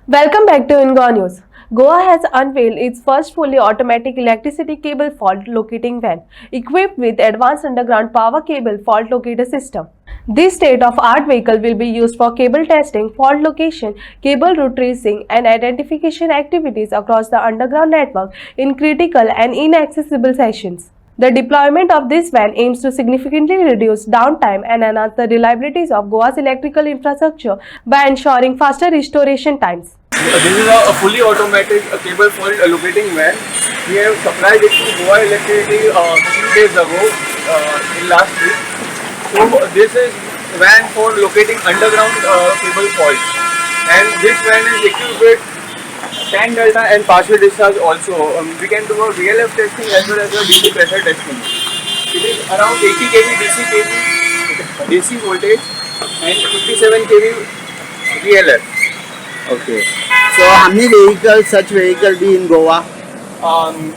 Welcome back to Ingo News. Goa has unveiled its first fully automatic electricity cable fault locating van, equipped with advanced underground power cable fault locator system. This state-of-art vehicle will be used for cable testing, fault location, cable route tracing, and identification activities across the underground network in critical and inaccessible sections. The deployment of this van aims to significantly reduce downtime and enhance the reliability of Goa's electrical infrastructure by ensuring faster restoration times. This is a fully automatic cable fault locating van. We have supplied it to Goa Electricity a few days ago in last week. So this is van for locating underground cable faults, and this van is equipped with tank delta and partial discharge also. We can do a VLF testing as well as a DC pressure testing. It is around 80 kV DC voltage and 57 kV VLF. Okay. So how many vehicles, such vehicle be in Goa?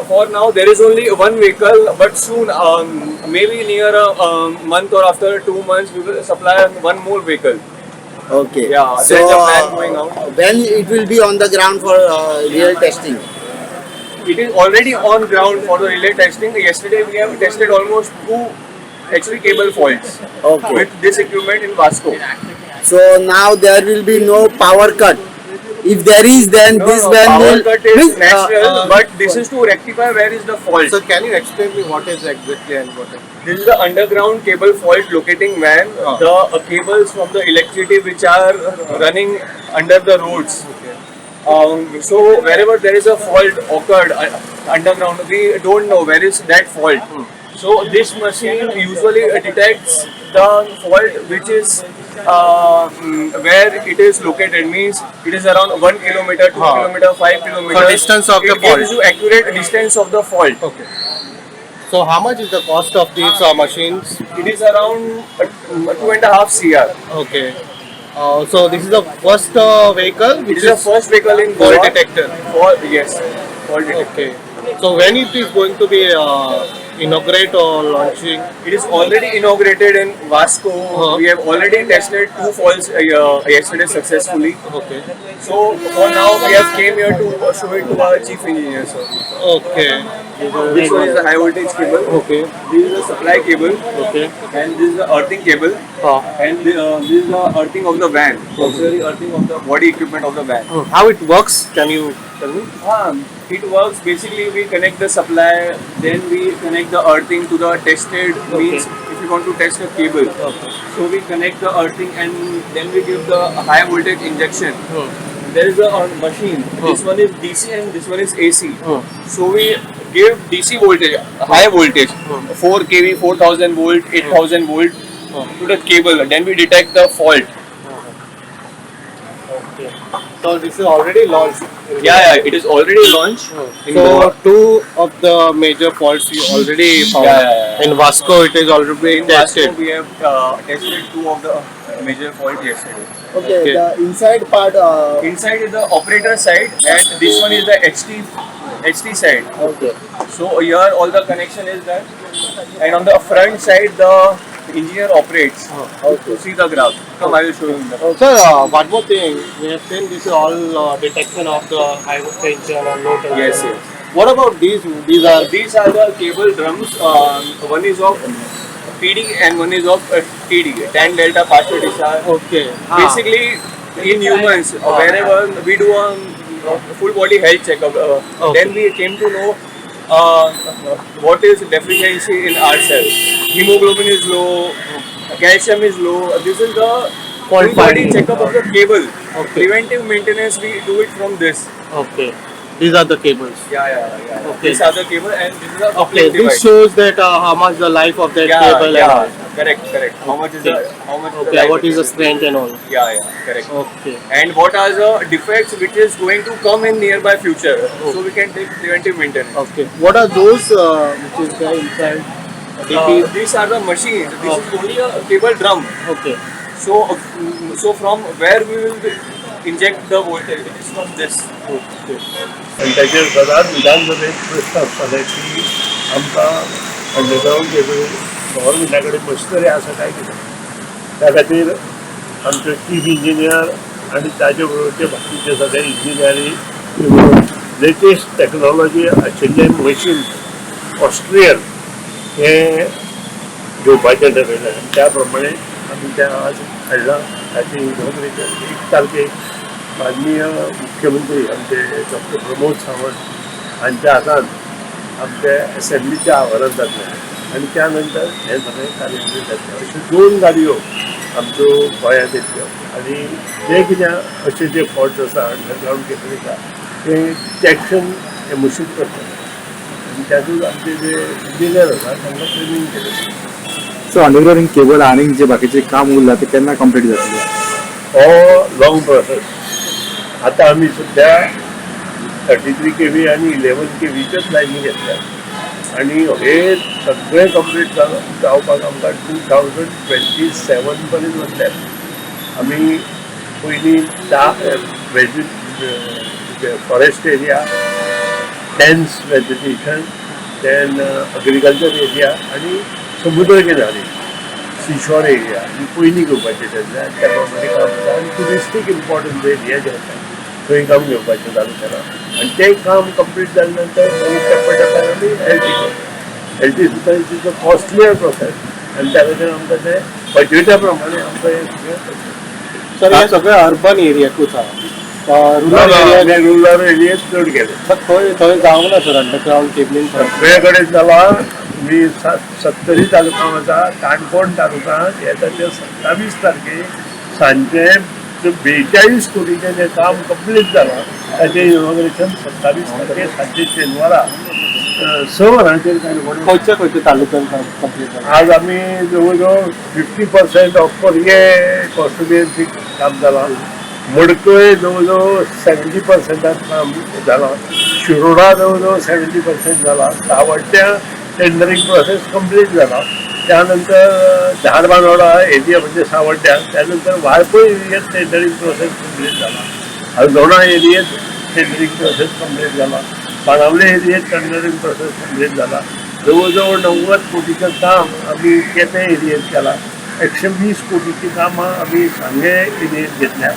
For now, there is only one vehicle, but soon, maybe near a month or after 2 months, we will supply one more vehicle. Okay. Yeah, So there is a plan going out. when it will be on the ground for real testing? It is already on ground for the relay testing. Yesterday, we have tested almost 2 HV cable faults Okay. with this equipment in Vasco. So now there will be no power cut. If there is, then this van Power will. cut is Means, natural, but this is to rectify where is the fault. So can you explain me what is exactly and what is? This is the underground cable fault locating van. The cables from the electricity which are running under the roads. So wherever there is a fault occurred underground, we don't know where is that fault. So this machine usually detects the fault which is where it is located. Means it is around 1 kilometer, 2 kilometer, 5 kilometer. So distance of the It gives fault. you accurate distance of the fault. Okay. So how much is the cost of these machines? It is around 2.5 CR. Okay. So this is the first vehicle It which is the first vehicle in fault Goa. detector. Yes, fault detector. Okay. So when it is going to be inaugurate or launching? It is already inaugurated in Vasco. We have already tested 2 faults yesterday successfully. Okay. So for now we have came here to show it to our chief engineer, sir. Okay. This one is the high voltage cable. Okay. This is the supply cable. Okay. And this is the earthing cable. And this is the earthing of the van. Auxiliary earthing of the body equipment of the van. How it works? Can you tell me? It works basically, we connect the supply, then we connect the earthing to the tested, means if you want to test a cable. So we connect the earthing and then we give the high voltage injection. There is a machine, this one is DC and this one is AC. So we give DC voltage, high voltage, 4 kV, 4000 volt, 8000 volt to the cable, and then we detect the fault. So this is already launched. Yeah, it is already launched. In So Goa. 2 of the major faults you already found. Yeah. In Vasco it is already In Vasco, tested. we have tested 2 of the major faults yesterday. Okay. Okay. The inside part. Inside is the operator side and this one is the HT side. Okay. So here all the connection is done, and on the front side the engineer operates. To see the graph. Come, I will show you. Sir, one more thing. We have seen this is all detection of the high tension and low tension. Yes. What about these? These are the cable drums. One is of PD and one is of TD, tank delta partial discharge. okay. Basically, in humans, wherever we do a full body health checkup, then we came to know what is deficiency in ourselves. Hemoglobin is low, calcium is low. This is the full body checkup of the cable. Preventive maintenance, we do it from this. Okay. These are the cables. Yeah. Okay. These are the cable and this is the Okay. coupling This device. shows that how much the life of that cable and all. Correct. How much is the Okay. life What is the expectancy? strength and all? Yeah, correct. Okay. And what are the defects which is going to come in nearby future, so we can take preventive maintenance. Okay. What are those which is there inside? These are the machines. This is only a cable drum. Okay. So from where we will inject the voltage? It is from this. Okay. त्याचे गदार विधानसभेत प्रश्न आसताले की आमकां underground cable गव्हर्मेंटाकडे machinery आसा काय कितें त्या खातीर आमचे चीफ इंजिनियर आणि ताजे बरोबरचे बाकीचे सगळे इंजिनियरींग लेटेस्ट टॅक्नोलॉजी आशिल्ले मशीन ऑस्ट्रियन हे घेवपाचें ठरयलें. त्या प्रमाणे आमी तें आज हाडलां. ताचें इनॉग्रेशन 1 तारखेक माननीय मुख्यमंत्री आमचे डॉक्टर प्रमोद सावंत हांच्या हातान आमच्या एसेंब्लीच्या आवारांत जातलें आनी त्या नंतर हे सगळें कार्यावळी जातले. अश्यो 2 गाडयो आमच्यो गोंयांत येतल्यो आनी जे कितें अशे जे फॉल्ट्स आसा अंडरग्रावंड केबल आसा ते डिटेक्शन हे मशीन करतले आनी तातूंत आमचे जे इंजिनियर आसा तांकां ट्रेनींग केलें. सो अंडरग्राउंड केबल आणि जे बाकीचे काम उरला ते केन्ना कंप्लीट जातले? हो लॉंग प्रोसेस. आतां आमी सद्या 33 kV आनी 11 kVच्योच लायनी घेतल्या आनी हे सगळें कंप्लीट जावपाक आमकां 2027 पर्यंत वतले. आमी पयलीं forest area, dense vegetation, then agriculture area आनी समुद्र किनारे सीशोर एरिया ही पयलीं घेवपाचें ठरलें. आनी त्या प्रमाणे काम जाता आनी ट्युरिस्टीक इम्पॉर्टंट एरिया जे आसा थंय काम घेवपाचें चालू केलां आनी तें काम कंप्लीट जाले नंतर मागीर टप्प्या आमी एलटी सुद्दां it is a costlier process आनी त्या खातीर आमकां तें बजेटा प्रमाणे आमकां हें सगळें सर हे सगळे अर्बन एरियाकूच आहा. रुरल एरिया रुरल एरियेत चड गेले. थंय जावंक ना सर अंडरग्रावंड केबलींग. सगळे कडेन जाला. मी 70 तालुका वता. काणकोण तालुकांत येता ते 27 तारखेक सांजे 42 कोटीचें जें काम कंप्लीट जालां ताचें इनॉग्रेशन 27 तारखेक सांजे शेनवारा 6 वरांचेर काणकोण. खंयच्या तालुक्यांत कंप्लीट जालां? आज आमी जवळ जवळ 50% ऑफ परगे कॉन्स्टिट्युएन्सी काम जालां. मडकय जवळ जवळ 70% काम जालां. शिरोडा जवळ जवळ 70% जालां. सावड्ड्या टेंडरींग प्रोसेस कंप्लीट जाला. त्यानंतर धारबांदोडा एरिया म्हणजे सावड्ड्या, त्यानंतर वाळपय एरियात टेंडरींग प्रोसेस कंप्लीट जाला. हळदोणा एरियेत टेंडरींग प्रोसेस कंप्लीट जाला. बाणावले एरियेत टेंडरींग प्रोसेस कंप्लीट जाला. जवळ जवळ 90 कोटीचं काम आम्ही केपें एरियेत केला. 120 कोटीची कामां आम्ही सांगे एरियेत घेतल्या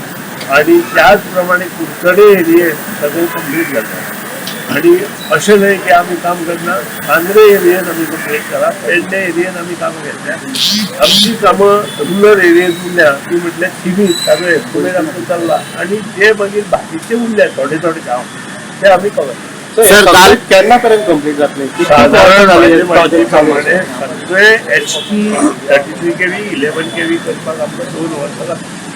आणि त्याच प्रमाणे कुडचडे एरियेत सगळें कंप्लीट जाता. आणि अशें न्हय की आमी काम करना. कांद्रे एरियेन आमी कंप्लीट केला. पेडणे एरियेन आमी कामां घेतल्या. आमची कामां रुरल एरियेत उरल्या ती म्हटल्यार थिमी सगळे फुडें आमकां चल्ला आणि जे मागीर बाकीचे उरले थोडे थोडे काम ते आमी कवर. सर केन्ना पर्यंत कंप्लीट जातले? साधारण म्हाजे प्रमाणे सगळे HP 33 kV 11 kV करपाक आमकां 2 वर्सां लागतलीं.